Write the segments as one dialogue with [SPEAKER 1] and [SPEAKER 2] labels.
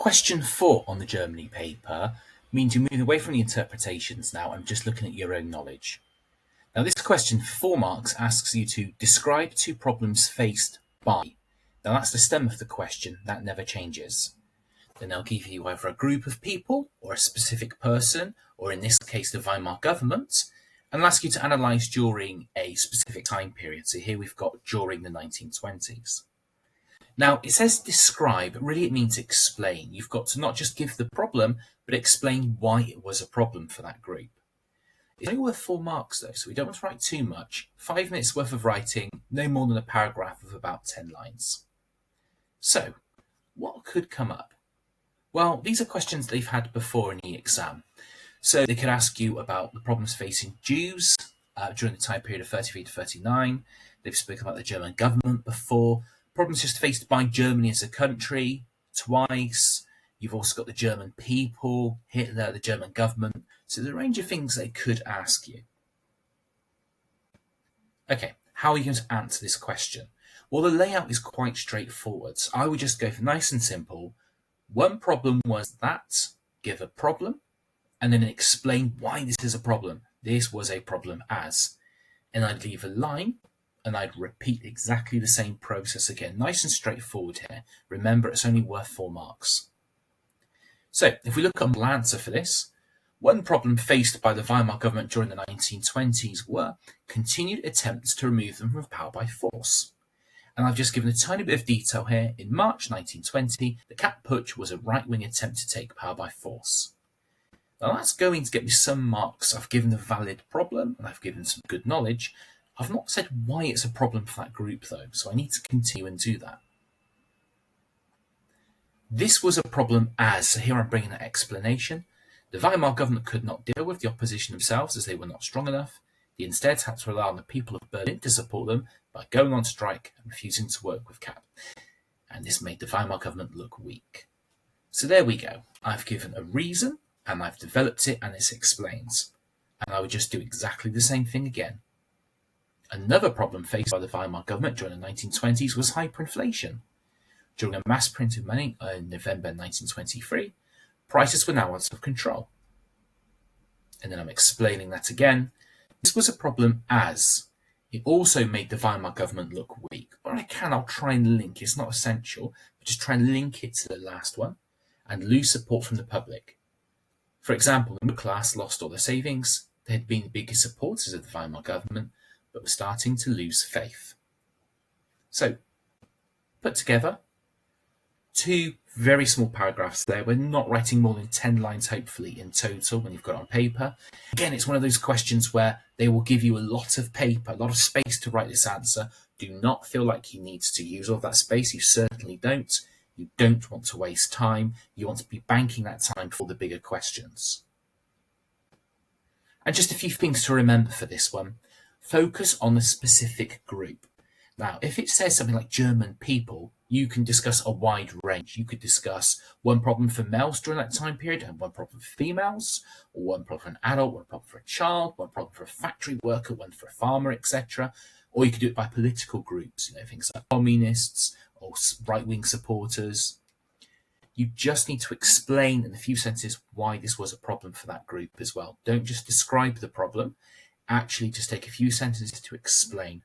[SPEAKER 1] Question 4 on the Germany paper means you're moving away from the interpretations now and just looking at your own knowledge. Now this question, 4 marks, asks you to describe 2 problems faced by. Now that's the stem of the question, that never changes. Then they'll give you either a group of people or a specific person, or in this case the Weimar government, and they'll ask you to analyse during a specific time period. So here we've got during the 1920s. Now, it says describe, really it means explain. You've got to not just give the problem, but explain why it was a problem for that group. It's only worth 4 marks though, so we don't want to write too much. 5 minutes worth of writing, no more than a paragraph of about 10 lines. So, what could come up? Well, these are questions they've had before in the exam. So they could ask you about the problems facing Jews during the time period of 33 to 39. They've spoken about the German government before. Problems just faced by Germany as a country twice. You've also got the German people, Hitler, the German government. So there's a range of things they could ask you. Okay, how are you going to answer this question? Well, the layout is quite straightforward. So I would just go for nice and simple. One problem was that, give a problem, and then explain why this is a problem. This was a problem as. And I'd leave a line, and I'd repeat exactly the same process again. Nice and straightforward here. Remember, it's only worth 4 marks. So, if we look at the answer for this, one problem faced by the Weimar government during the 1920s were continued attempts to remove them from power by force. And I've just given a tiny bit of detail here. In March 1920, the Kapp Putsch was a right-wing attempt to take power by force. Now that's going to get me some marks. I've given a valid problem, and I've given some good knowledge. I've not said why it's a problem for that group though, so I need to continue and do that. This was a problem as, so here I'm bringing that explanation. The Weimar government could not deal with the opposition themselves as they were not strong enough. They instead had to rely on the people of Berlin to support them by going on strike and refusing to work with Kapp. And this made the Weimar government look weak. So there we go. I've given a reason and I've developed it and it explains. And I would just do exactly the same thing again. Another problem faced by the Weimar government during the 1920s was hyperinflation. During a mass print of money in November 1923, prices were now out of control. And then I'm explaining that again. This was a problem as it also made the Weimar government look weak. When I can, I'll try and link. It's not essential, but just try and link it to the last one and lose support from the public. For example, the middle class lost all their savings. They had been the biggest supporters of the Weimar government, but were starting to lose faith. So, put together 2 very small paragraphs there. We're not writing more than 10 lines, hopefully, in total when you've got it on paper. Again, it's one of those questions where they will give you a lot of paper, a lot of space to write this answer. Do not feel like you need to use all that space. You certainly don't. You don't want to waste time. You want to be banking that time for the bigger questions. And just a few things to remember for this one. Focus on a specific group. Now, if it says something like German people, you can discuss a wide range. You could discuss one problem for males during that time period and one problem for females, or one problem for an adult, one problem for a child, one problem for a factory worker, one for a farmer, etc. Or you could do it by political groups, things like communists or right-wing supporters. You just need to explain in a few sentences why this was a problem for that group as well. Don't just describe the problem. Actually, just take a few sentences to explain.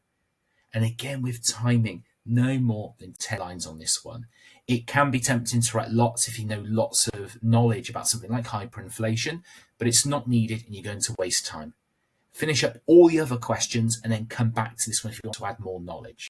[SPEAKER 1] And again, with timing, no more than 10 lines on this one. It can be tempting to write lots if you know lots of knowledge about something like hyperinflation, but it's not needed and you're going to waste time. Finish up all the other questions and then come back to this one if you want to add more knowledge.